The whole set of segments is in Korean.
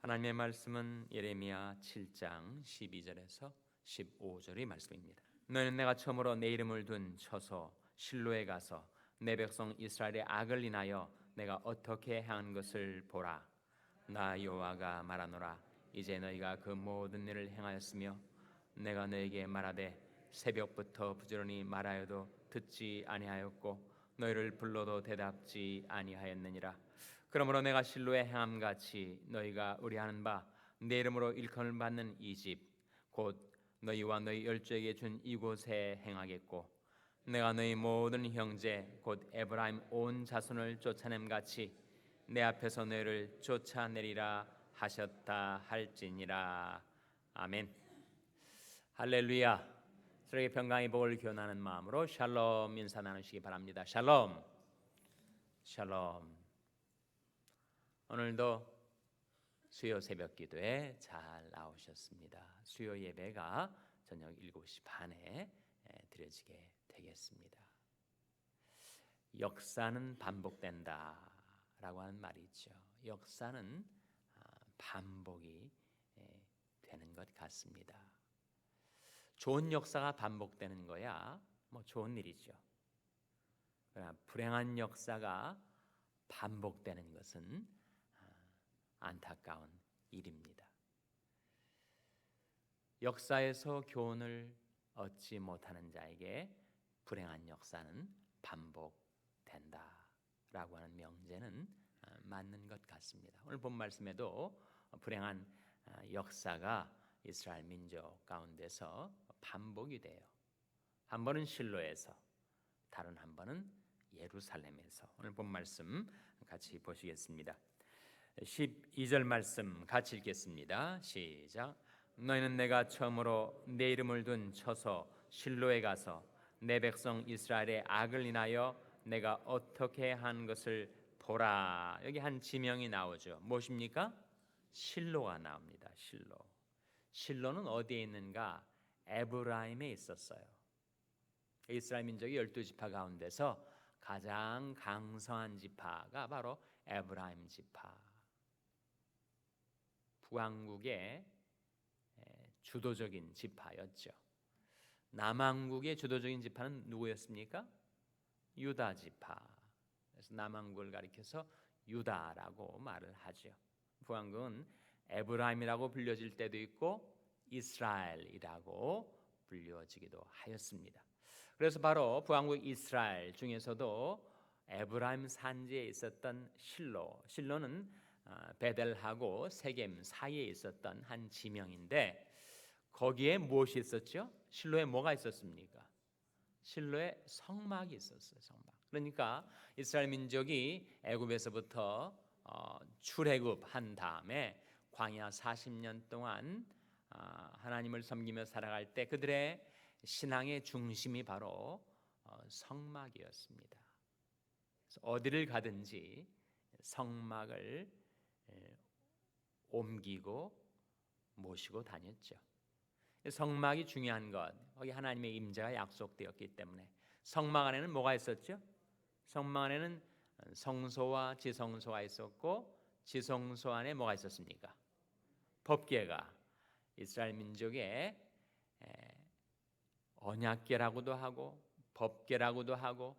하나님의 말씀은 예레미야 7장 12절에서 15절의 말씀입니다. 너희는 내가 처음으로 내 이름을 둔 처소 실로에 가서 내 백성 이스라엘의 악을 인하여 내가 어떻게 행한 것을 보라. 나 여호와가 말하노라. 이제 너희가 그 모든 일을 행하였으며 내가 너희에게 말하되 새벽부터 부지런히 말하여도 듣지 아니하였고 너희를 불러도 대답지 아니하였느니라. 그러므로 내가 실로에 행함같이 너희가 의뢰하는 바 내 이름으로 일컬음을 받는 이 집 곧 너희와 너희 열조에게 준 이곳에 행하겠고 내가 너희 모든 형제 곧 에브라임 온 자손을 쫓아냄같이 내 앞에서 너희를 쫓아내리라 하셨다 할지니라. 아멘. 할렐루야. 서로에게 평강의 복을 기원하는 마음으로 샬롬 인사 나누시기 바랍니다. 샬롬. 샬롬. 오늘도 수요 새벽 기도에 잘 나오셨습니다. 수요 예배가 저녁 7시 반에 드려지게 되겠습니다. 역사는 반복된다라고 하는 말이 있죠. 역사는 반복이 되는 것 같습니다. 좋은 역사가 반복되는 거야 뭐 좋은 일이죠. 그러나 불행한 역사가 반복되는 것은 안타까운 일입니다. 역사에서 교훈을 얻지 못하는 자에게 불행한 역사는 반복된다라고 하는 명제는 맞는 것 같습니다. 오늘 본 말씀에도 불행한 역사가 이스라엘 민족 가운데서 반복이 돼요. 한 번은 실로에서, 다른 한 번은 예루살렘에서. 오늘 본 말씀 같이 보시겠습니다. 12절 말씀 같이 읽겠습니다. 시작. 너희는 내가 처음으로 내 이름을 둔 처소 실로에 가서 내 백성 이스라엘의 악을 인하여 내가 어떻게 한 것을 보라. 여기 한 지명이 나오죠. 무엇입니까? 실로가 나옵니다. 실로. 실로는 어디에 있는가? 에브라임에 있었어요. 이스라엘 민족이 12지파 가운데서 가장 강성한 지파가 바로 에브라임 지파. 북왕국의 주도적인 지파였죠. 남왕국의 주도적인 지파는 누구였습니까? 유다 지파. 그래서 남왕국을 가리켜서 유다라고 말을 하죠. 북왕국은 에브라임이라고 불려질 때도 있고 이스라엘이라고 불려지기도 하였습니다. 그래서 바로 북왕국 이스라엘 중에서도 에브라임 산지에 있었던 실로는 베델하고 세겜 사이에 있었던 한 지명인데 거기에 무엇이 있었죠? 실로에 뭐가 있었습니까? 실로에 성막이 있었어요. 성막. 그러니까 이스라엘 민족이 애굽에서부터 출애굽한 다음에 광야 40년 동안 하나님을 섬기며 살아갈 때 그들의 신앙의 중심이 바로 성막이었습니다. 그래서 어디를 가든지 성막을 옮기고 모시고 다녔죠. 성막이 중요한 것, 거기 하나님의 임재가 약속되었기 때문에 성막 안에는 뭐가 있었죠? 성막 안에는 성소와 지성소가 있었고 지성소 안에 뭐가 있었습니까? 법궤가 이스라엘 민족의 언약궤라고도 하고 법궤라고도 하고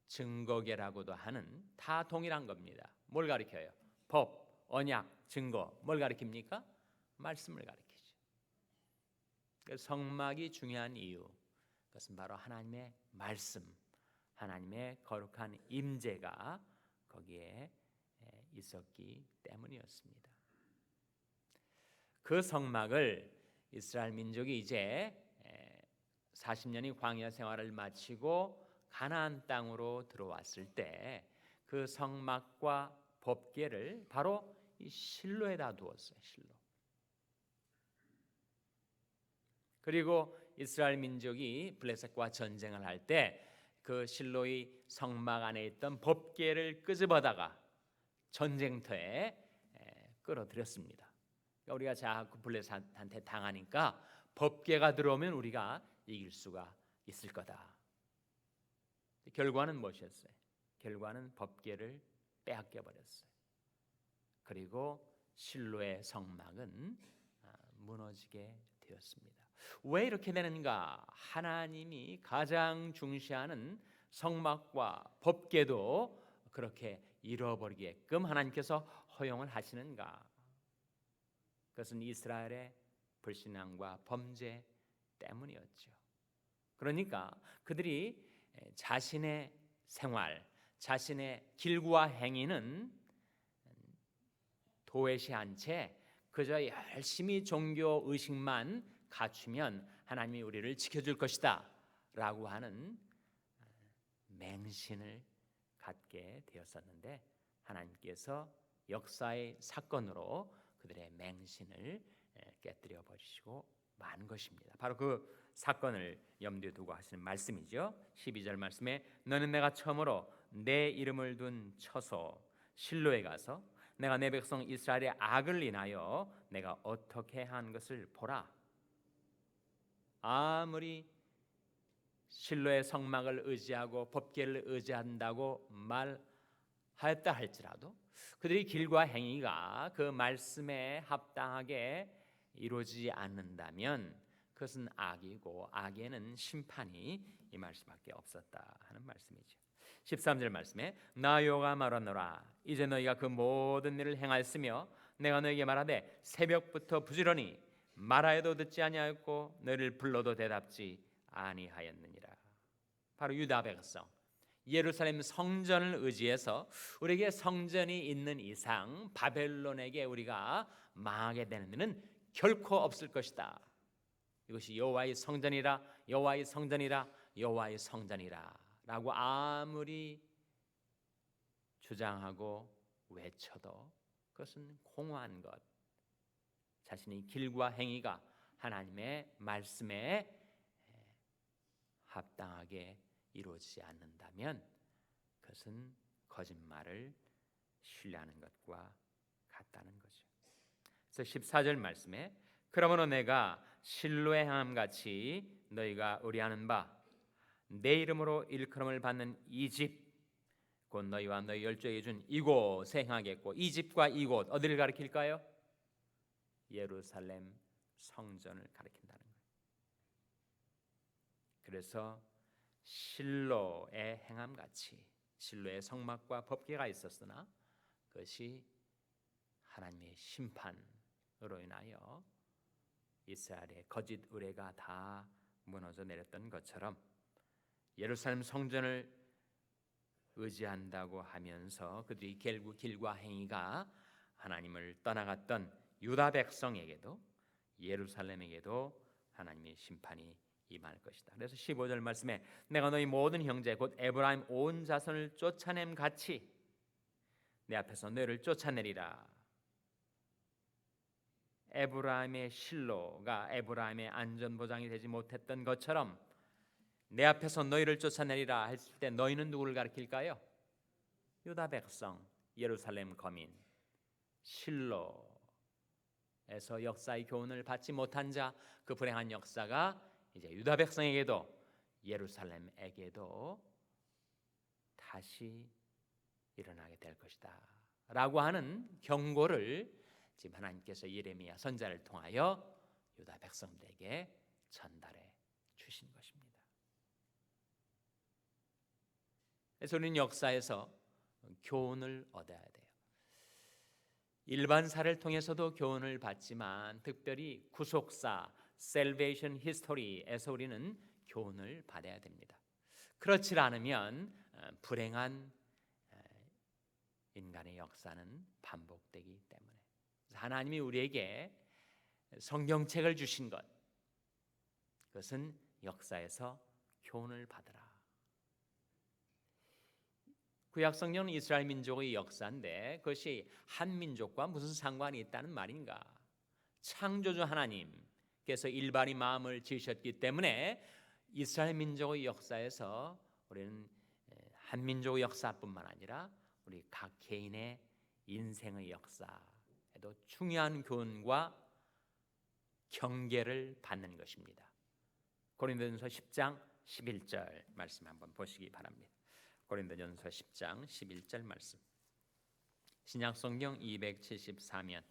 증거궤라고도 하는 다 동일한 겁니다. 뭘 가리켜요? 법, 언약, 증거. 뭘 가리킵니까? 말씀을 가리키죠. 성막이 중요한 이유, 그것은 바로 하나님의 말씀, 하나님의 거룩한 임재가 거기에 있었기 때문이었습니다. 그 성막을 이스라엘 민족이 이제 40년의 광야 생활을 마치고 가나안 땅으로 들어왔을 때 그 성막과 법궤를 바로 이 실로에다 두었어요. 실로. 그리고 이스라엘 민족이 블레셋과 전쟁을 할 때 그 실로의 성막 안에 있던 법궤를 끄집어다가 전쟁터에 끌어들였습니다. 그러니까 우리가 자꾸 블레셋한테 당하니까 법궤가 들어오면 우리가 이길 수가 있을 거다. 결과는 무엇이었어요? 결과는 법궤를 빼앗겨 버렸어요. 그리고 실로의 성막은 무너지게 되었습니다. 왜 이렇게 되는가? 하나님이 가장 중시하는 성막과 법궤도 그렇게 잃어버리게끔 하나님께서 허용을 하시는가? 그것은 이스라엘의 불신앙과 범죄 때문이었죠. 그러니까 그들이 자신의 생활, 자신의 길과 행위는 도외시한 채 그저 열심히 종교 의식만 갖추면 하나님이 우리를 지켜줄 것이다 라고 하는 맹신을 갖게 되었었는데, 하나님께서 역사의 사건으로 그들의 맹신을 깨뜨려 버리시고 만 것입니다. 바로 그 사건을 염두에 두고 하시는 말씀이죠. 12절 말씀에 너는 내가 처음으로 내 이름을 둔 처소 실로에 가서 내가 내 백성 이스라엘의 악을 인하여 내가 어떻게 한 것을 보라. 아무리 실로의 성막을 의지하고 법궤를 의지한다고 말하였다 할지라도 그들의 길과 행위가 그 말씀에 합당하게 이루어지지 않는다면 그것은 악이고 악에는 심판이 임할 수밖에 없었다 하는 말씀이죠. 13절 말씀에 나 여호와가 말하노라 이제 너희가 그 모든 일을 행하였으며 내가 너희에게 말하되 새벽부터 부지런히 말하여도 듣지 아니하였고 너희를 불러도 대답지 아니하였느니라. 바로 유다 백성 예루살렘 성전을 의지해서 우리에게 성전이 있는 이상 바벨론에게 우리가 망하게 되는 일은 결코 없을 것이다. 이것이 여호와의 성전이라 여호와의 성전이라 여호와의 성전이라 라고 아무리 주장하고 외쳐도 그것은 공허한 것, 자신의 길과 행위가 하나님의 말씀에 합당하게 이루어지지 않는다면 그것은 거짓말을 신뢰하는 것과 같다는 거죠. 그래서 14절 말씀에 그러므로 내가 실로에 행함 같이 너희가 의뢰하는 바 내 이름으로 일컬음을 받는 이 집 곧 너희와 너희 열조에 준 이곳에 행하겠고, 이 집과 이곳 어디를 가리킬까요? 예루살렘 성전을 가리킨다는 거예요. 그래서 실로에 행함 같이 실로의 성막과 법궤가 있었으나 그것이 하나님의 심판으로 인하여 이스라엘의 거짓 의뢰가 다 무너져 내렸던 것처럼 예루살렘 성전을 의지한다고 하면서 그들이 길과 행위가 하나님을 떠나갔던 유다 백성에게도 예루살렘에게도 하나님의 심판이 임할 것이다. 그래서 15절 말씀에 내가 너희 모든 형제 곧 에브라임 온 자손을 쫓아냄 같이 내 앞에서 너희를 쫓아내리라. 에브라임의 실로가 에브라임의 안전보장이 되지 못했던 것처럼 내 앞에서 너희를 쫓아내리라 했을 때 너희는 누구를 가리킬까요? 유다 백성, 예루살렘 거민, 실로에서 역사의 교훈을 받지 못한 자, 그 불행한 역사가 이제 유다 백성에게도 예루살렘에게도 다시 일어나게 될 것이다 라고 하는 경고를 지금 하나님께서 예레미야 선지자를 통하여 유다 백성들에게 전달해 주신 것입니다. 그래서 우리는 역사에서 교훈을 얻어야 돼요. 일반사를 통해서도 교훈을 받지만 특별히 구속사 Salvation History에서 우리는 교훈을 받아야 됩니다. 그렇지 않으면 불행한 인간의 역사는 반복되기 때문에 하나님이 우리에게 성경책을 주신 것, 그것은 역사에서 교훈을 받으라. 구약성경은 이스라엘 민족의 역사인데 그것이 한 민족과 무슨 상관이 있다는 말인가? 창조주 하나님께서 일반의 마음을 지으셨기 때문에 이스라엘 민족의 역사에서 우리는 한 민족의 역사뿐만 아니라 우리 각 개인의 인생의 역사에도 중요한 교훈과 경계를 받는 것입니다. 고린도전서 10장 11절 말씀 한번 보시기 바랍니다. 고린도전서 10장 11절 말씀. 신약성경 274면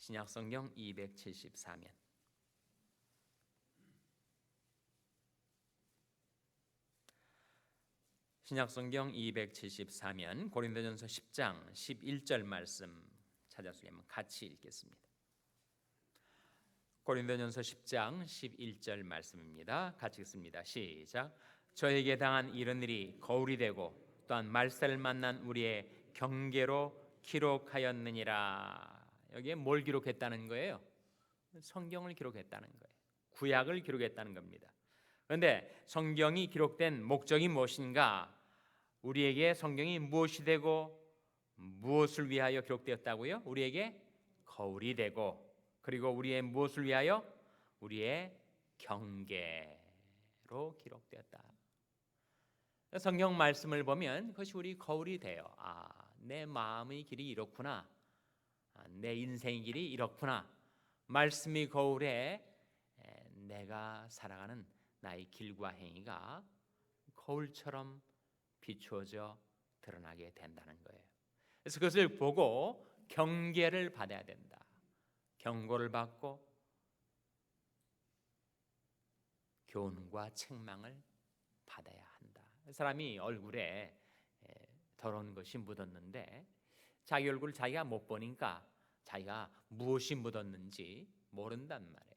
신약성경 274면 신약성경 274면 고린도전서 10장 11절 말씀 찾아서 같이 읽겠습니다. 고린도전서 10장 11절 말씀입니다. 같이 읽습니다. 시작. 저에게 당한 이런 일이 거울이 되고 또한 말세를 만난 우리의 경계로 기록하였느니라. 여기에 뭘 기록했다는 거예요? 성경을 기록했다는 거예요. 구약을 기록했다는 겁니다. 그런데 성경이 기록된 목적이 무엇인가? 우리에게 성경이 무엇이 되고 무엇을 위하여 기록되었다고요? 우리에게 거울이 되고, 그리고 우리의 무엇을 위하여? 우리의 경계로 기록되었다. 성경 말씀을 보면 그것이 우리 거울이 돼요. 내 마음의 길이 이렇구나. 내 인생의 길이 이렇구나. 말씀이 거울에 내가 살아가는 나의 길과 행위가 거울처럼 비추어져 드러나게 된다는 거예요. 그래서 그것을 보고 경계를 받아야 된다. 경고를 받고 교훈과 책망을 받아야 한다. 사람이 얼굴에 더러운 것이 묻었는데 자기 얼굴을 자기가 못 보니까 자기가 무엇이 묻었는지 모른단 말이에요.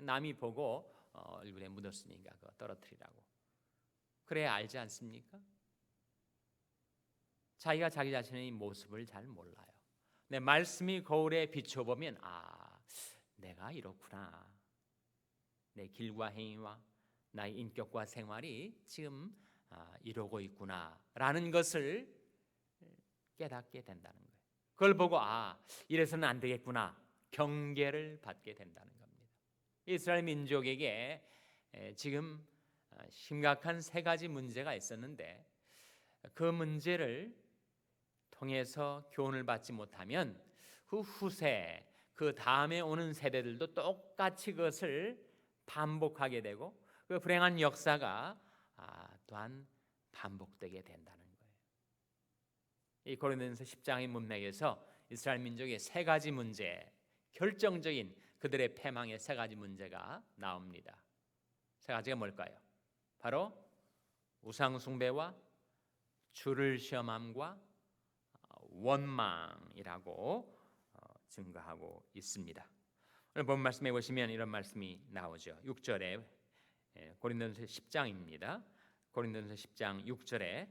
남이 보고 얼굴에 묻었으니까 그거 떨어뜨리라고. 그래야 알지 않습니까? 자기가 자기 자신의 모습을 잘 몰라요. 내 말씀이 거울에 비춰보면 내가 이렇구나. 내 길과 행위와 나의 인격과 생활이 지금 이러고 있구나 라는 것을 깨닫게 된다는 거예요. 그걸 보고 이래서는 안 되겠구나. 경계를 받게 된다는 겁니다. 이스라엘 민족에게 지금 심각한 세 가지 문제가 있었는데 그 문제를 통해서 교훈을 받지 못하면 그 후세, 그 다음에 오는 세대들도 똑같이 그것을 반복하게 되고 그 불행한 역사가 또한 반복되게 된다는 거예요. 이 고린도전서 10장의 문맥에서 이스라엘 민족의 세 가지 문제, 결정적인 그들의 패망의 세 가지 문제가 나옵니다. 세 가지가 뭘까요? 바로 우상 숭배와 주를 시험함과 원망이라고 증거하고 있습니다. 오늘 본 말씀에 보시면 이런 말씀이 나오죠. 6절에 고린도전서 10장입니다. 고린도전서 10장 6절에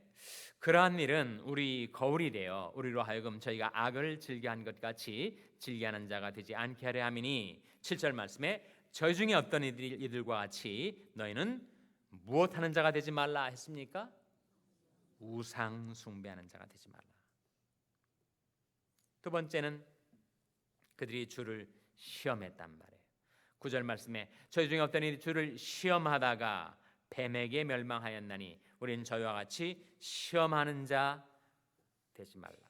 그러한 일은 우리 거울이 되어 우리로 하여금 저희가 악을 즐겨한 것 같이 즐겨하는 자가 되지 않게 하려 함이니 7절 말씀에 저희 중에 어떤 이들과 같이 너희는 무엇하는 자가 되지 말라 했습니까? 우상 숭배하는 자가 되지 말라. 두 번째는 그들이 주를 시험했단 말이에요. 9절 말씀에 저희 중에 어떤 이들이 주를 시험하다가 뱀에게 멸망하였나니 우리는 저희와 같이 시험하는 자 되지 말라.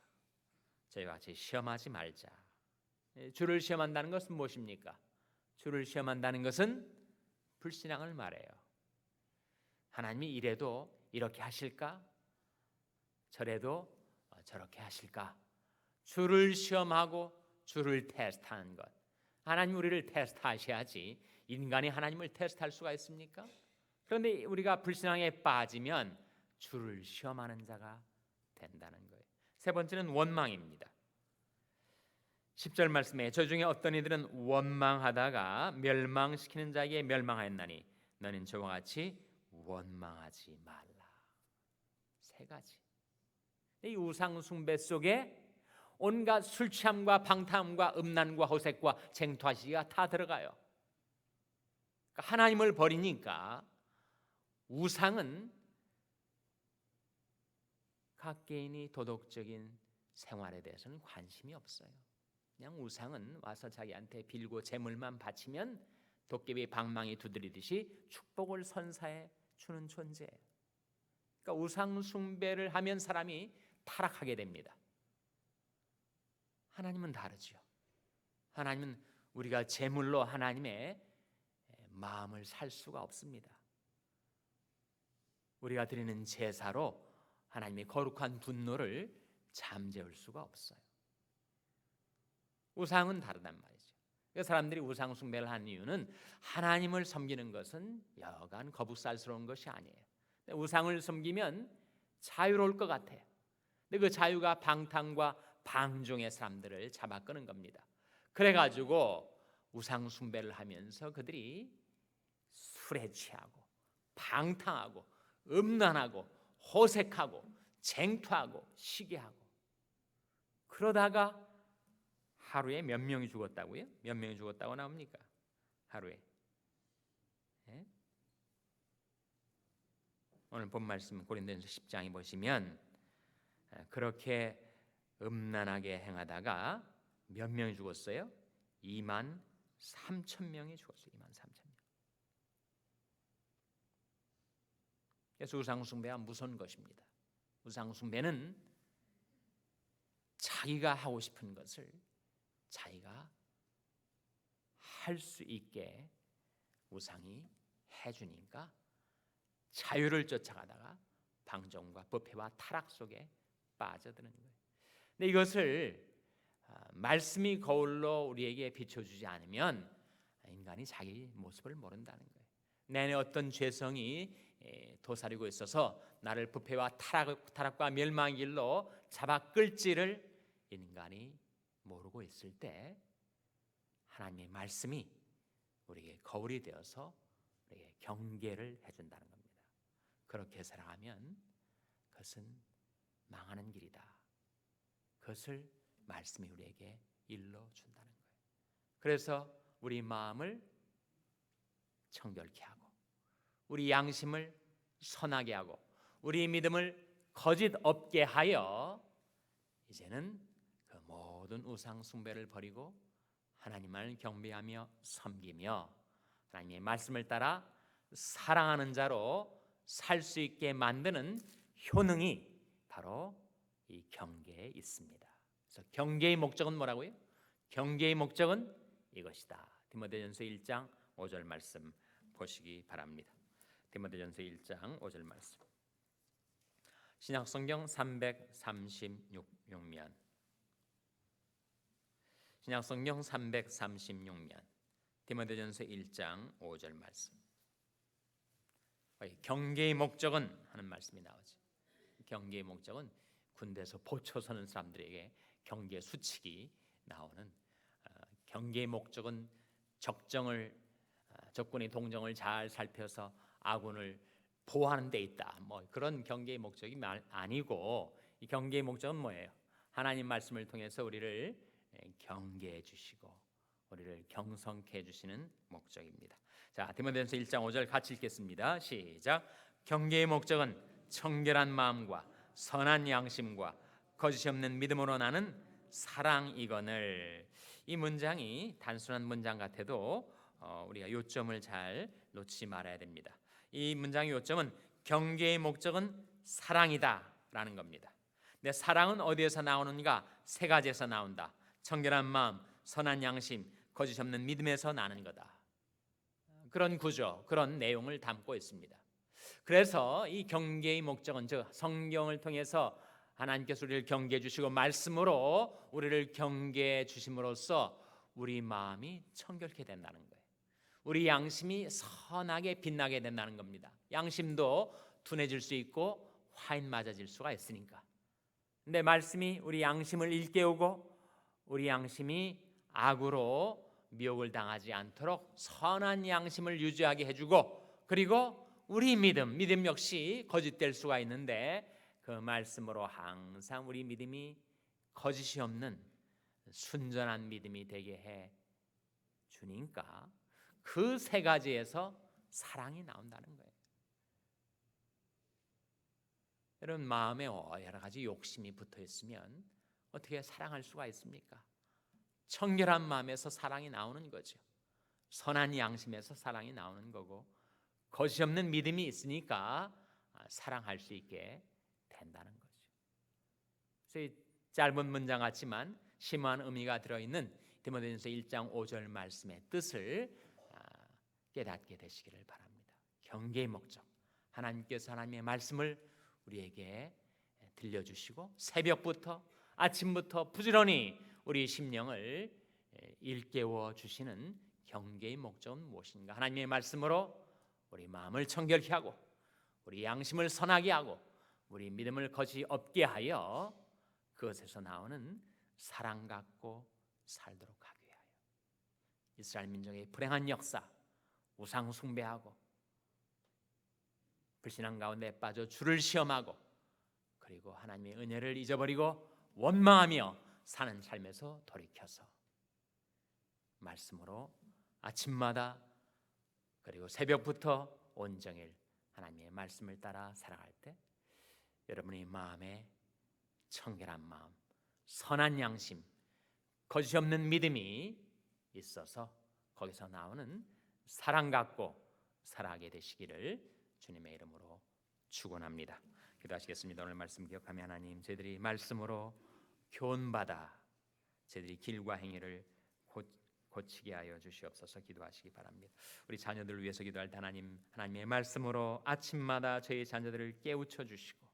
저희와 같이 시험하지 말자. 주를 시험한다는 것은 무엇입니까? 주를 시험한다는 것은 불신앙을 말해요. 하나님이 이래도 이렇게 하실까? 저래도 저렇게 하실까? 주를 시험하고 주를 테스트하는 것. 하나님 우리를 테스트하셔야지 인간이 하나님을 테스트할 수가 있습니까? 그런데 우리가 불신앙에 빠지면 주를 시험하는 자가 된다는 거예요. 세 번째는 원망입니다. 10절 말씀에 저 중에 어떤 이들은 원망하다가 멸망시키는 자에게 멸망하였나니 너는 저와 같이 원망하지 말라. 세 가지. 이 우상 숭배 속에 온갖 술 취함과 방탕함과 음란과 호색과 쟁투하시기가 다 들어가요. 그러니까 하나님을 버리니까 우상은 각 개인이 도덕적인 생활에 대해서는 관심이 없어요. 그냥 우상은 와서 자기한테 빌고 재물만 바치면 도깨비 방망이 두드리듯이 축복을 선사해 주는 존재예요. 그러니까 우상 숭배를 하면 사람이 타락하게 됩니다. 하나님은 다르죠. 하나님은 우리가 제물로 하나님의 마음을 살 수가 없습니다. 우리가 드리는 제사로 하나님의 거룩한 분노를 잠재울 수가 없어요. 우상은 다르단 말이죠. 사람들이 우상 숭배를 한 이유는 하나님을 섬기는 것은 여간 거북살스러운 것이 아니에요. 우상을 섬기면 자유로울 것 같아요. 근데 그 자유가 방탕과 방종의 사람들을 잡아끄는 겁니다. 그래가지고 우상 숭배를 하면서 그들이 술에 취하고 방탕하고 음란하고 호색하고 쟁투하고 시기하고, 그러다가 하루에 몇 명이 죽었다고요? 몇 명이 죽었다고 나옵니까? 하루에. 예? 오늘 본 말씀 고린도전서 10장에 보시면 그렇게 음란하게 행하다가 몇 명이 죽었어요? 2만 3천 명이 죽었어요. 2만 3천 명. 그래서 우상 숭배가 무서운 것입니다. 우상 숭배는 자기가 하고 싶은 것을 자기가 할 수 있게 우상이 해주니까 자유를 쫓아가다가 방종과 부패와 타락 속에 빠져드는 거예요. 근데 이것을 말씀이 거울로 우리에게 비춰주지 않으면 인간이 자기 모습을 모른다는 거예요. 내 안에 어떤 죄성이 도사리고 있어서 나를 부패와 타락과 멸망의 길로 잡아 끌지를 인간이 모르고 있을 때 하나님의 말씀이 우리에게 거울이 되어서 우리에게 경계를 해준다는 겁니다. 그렇게 살아가면 그것은 망하는 길이다. 그것을 말씀이 우리에게 일러준다는 거예요. 그래서 우리 마음을 청결케 하고 우리 양심을 선하게 하고 우리 믿음을 거짓 없게 하여 이제는 그 모든 우상 숭배를 버리고 하나님을 경배하며 섬기며 하나님의 말씀을 따라 사랑하는 자로 살 수 있게 만드는 효능이 바로 이 경계에 있습니다. 그래서 경계의 목적은 뭐라고요? 경계의 목적은 이것이다. 디모데전서 1장 5절 말씀 보시기 바랍니다. 디모데전서 1장 5절 말씀. 신약성경 336면 신약성경 336면 디모데전서 1장 5절 말씀. 경계의 목적은 하는 말씀이 나오죠. 경계의 목적은 군대에서 보초 서는 사람들에게 경계 수칙이 나오는 경계의 목적은 적군의 동정을 잘 살펴서 아군을 보호하는 데 있다. 뭐 그런 경계의 목적이 아니고 이 경계의 목적은 뭐예요? 하나님 말씀을 통해서 우리를 경계해 주시고 우리를 경성케 해 주시는 목적입니다. 자, 디모데전서 1장 5절 같이 읽겠습니다. 시작. 경계의 목적은 청결한 마음과 선한 양심과 거짓이 없는 믿음으로 나는 사랑이거늘. 이 문장이 단순한 문장 같아도 우리가 요점을 잘 놓치지 말아야 됩니다. 이 문장의 요점은 경계의 목적은 사랑이다라는 겁니다. 근데 사랑은 어디에서 나오는가? 세 가지에서 나온다. 청결한 마음, 선한 양심, 거짓 없는 믿음에서 나는 거다. 그런 구조, 그런 내용을 담고 있습니다. 그래서 이 경계의 목적은 즉 성경을 통해서 하나님께서 우리를 경계해 주시고 말씀으로 우리를 경계해 주심으로써 우리 마음이 청결케 된다는 거예요. 우리 양심이 선하게 빛나게 된다는 겁니다. 양심도 둔해질 수 있고 화인 맞아질 수가 있으니까. 근데 말씀이 우리 양심을 일깨우고 우리 양심이 악으로 미혹을 당하지 않도록 선한 양심을 유지하게 해주고, 그리고 우리 믿음 역시 거짓될 수가 있는데 그 말씀으로 항상 우리 믿음이 거짓이 없는 순전한 믿음이 되게 해 주니까 그 세 가지에서 사랑이 나온다는 거예요. 여러분 마음에 여러 가지 욕심이 붙어 있으면 어떻게 사랑할 수가 있습니까? 청결한 마음에서 사랑이 나오는 거죠. 선한 양심에서 사랑이 나오는 거고 거짓 없는 믿음이 있으니까 사랑할 수 있게 된다는 거죠. 그래서 이 짧은 문장 같지만 심오한 의미가 들어있는 디모데전서 1장 5절 말씀의 뜻을 깨닫게 되시기를 바랍니다. 경계의 목적, 하나님께서 하나님의 말씀을 우리에게 들려주시고 새벽부터 아침부터 부지런히 우리 심령을 일깨워 주시는 경계의 목적은 무엇인가? 하나님의 말씀으로 우리 마음을 청결케 하고 우리 양심을 선하게 하고 우리 믿음을 거짓 없게 하여 그것에서 나오는 사랑 갖고 살도록 하기 위하여 이스라엘 민족의 불행한 역사, 우상 숭배하고 불신앙 가운데 빠져 주를 시험하고 그리고 하나님의 은혜를 잊어버리고 원망하며 사는 삶에서 돌이켜서 말씀으로 아침마다 그리고 새벽부터 온종일 하나님의 말씀을 따라 살아갈 때 여러분의 마음에 청결한 마음, 선한 양심, 거짓 없는 믿음이 있어서 거기서 나오는 사랑 갖고 살아가게 되시기를 주님의 이름으로 축원합니다. 기도하시겠습니다. 오늘 말씀 기억하며 하나님, 저희들이 말씀으로 교훈받아 저희들이 길과 행위를 고치게 하여 주시옵소서. 기도하시기 바랍니다. 우리 자녀들을 위해서 기도할 때 하나님의 말씀으로 아침마다 저희 자녀들을 깨우쳐 주시고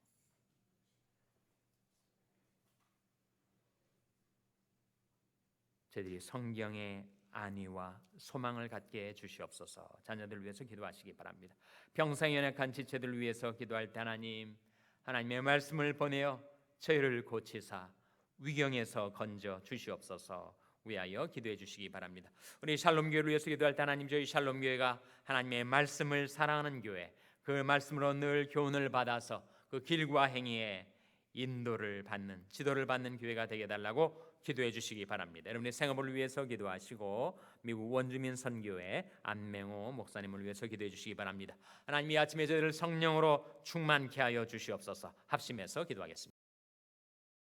저희들이 성경의 안위와 소망을 갖게 해 주시옵소서. 자녀들을 위해서 기도하시기 바랍니다. 평생 연약한 지체들을 위해서 기도할 때 하나님의 말씀을 보내어 저희를 고치사 위경에서 건져 주시옵소서. 위하여 기도해 주시기 바랍니다. 우리 샬롬교회를 위해서 기도할 때 저희 샬롬교회가 하나님의 말씀을 사랑하는 교회, 그 말씀으로 늘 교훈을 받아서 그 길과 행위에 인도를 받는, 지도를 받는 교회가 되게 해달라고 기도해 주시기 바랍니다. 여러분의 생업을 위해서 기도하시고 미국 원주민 선교회 안맹호 목사님을 위해서 기도해 주시기 바랍니다. 하나님, 이 아침에 저희를 성령으로 충만케 하여 주시옵소서. 합심해서 기도하겠습니다.